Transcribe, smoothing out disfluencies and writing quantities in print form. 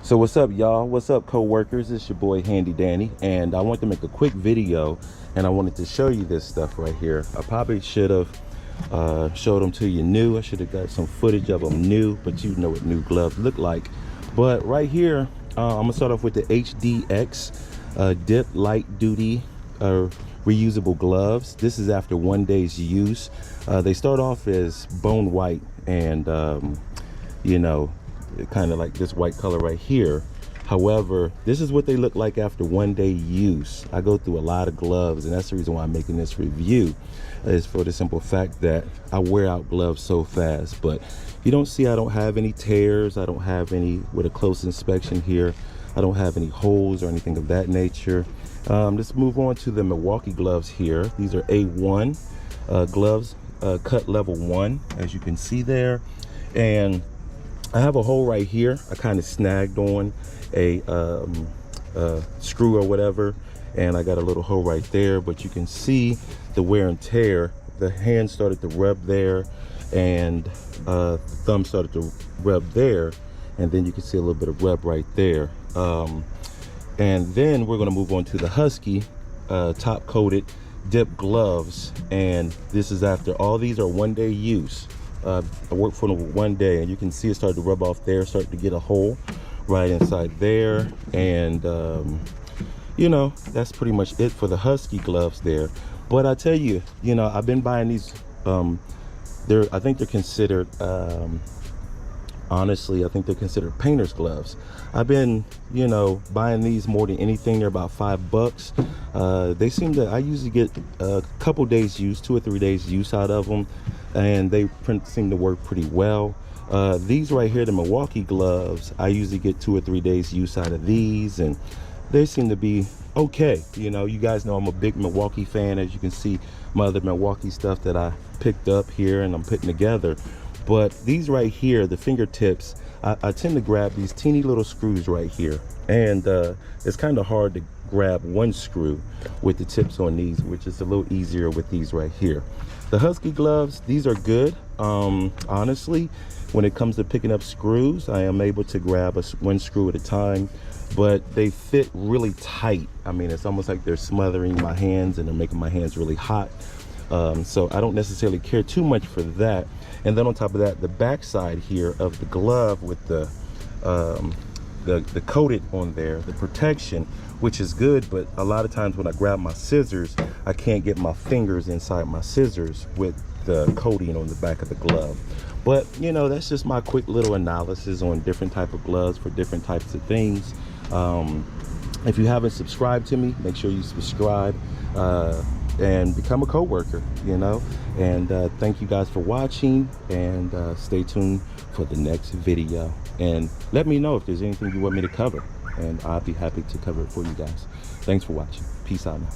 So what's up, y'all? What's up, co-workers? It's your boy Handy Danny, and I want to make a quick video, and I wanted to show you this stuff right here. I probably should have showed them to you new. I should have got some footage of them new, but you know what new gloves look like. But right here, I'm gonna start off with the HDX Dip Light Duty reusable gloves. This is after 1 day's use. They start off as bone white, and you know, kind of like this white color right here. However, this is what they look like after 1 day use. I go through a lot of gloves, and that's the reason why I'm making this review, is for the simple fact that I wear out gloves so fast. But you don't see, I don't have any tears. I don't have any, with a close inspection here, I don't have any holes or anything of that nature. Let's move on to the Milwaukee gloves here. These are A1 gloves, cut level 1, as you can see there. And I have a hole right here. I kind of snagged on a screw or whatever, and I got a little hole right there, but you can see the wear and tear. The hand started to rub there, and the thumb started to rub there, and then you can see a little bit of rub right there. And then we're going to move on to the Husky top coated dip gloves, and this is after all these are 1 day use. I worked for them 1 day, and you can see it started to rub off there, start to get a hole right inside there. And you know, that's pretty much it for the Husky gloves there. But I tell you, you know, I've been buying these, I think they're considered, honestly, I think they're considered painter's gloves. I've been, you know, buying these more than anything. They're about $5. They seem to, I usually get a couple days use, 2 or 3 days use out of them, and they seem to work pretty well. These right here, the Milwaukee gloves, I usually get 2 or 3 days use out of these, and they seem to be okay. You know, you guys know I'm a big Milwaukee fan. As you can see, my other Milwaukee stuff that I picked up here and I'm putting together. But these right here, the fingertips, I tend to grab these teeny little screws right here, and it's kind of hard to grab one screw with the tips on these, which is a little easier with these right here. The Husky gloves, these are good. Honestly, when it comes to picking up screws, I am able to grab one screw at a time, but they fit really tight. I mean, it's almost like they're smothering my hands, and they're making my hands really hot. So I don't necessarily care too much for that. And then on top of that, the back side here of the glove with the coated on there, the protection, which is good, but a lot of times when I grab my scissors, I can't get my fingers inside my scissors with the coating on the back of the glove. But you know, that's just my quick little analysis on different type of gloves for different types of things. If you haven't subscribed to me, make sure you subscribe and become a co-worker, you know. And thank you guys for watching, and stay tuned for the next video, and let me know if there's anything you want me to cover, and I'll be happy to cover it for you guys. Thanks for watching. Peace out now.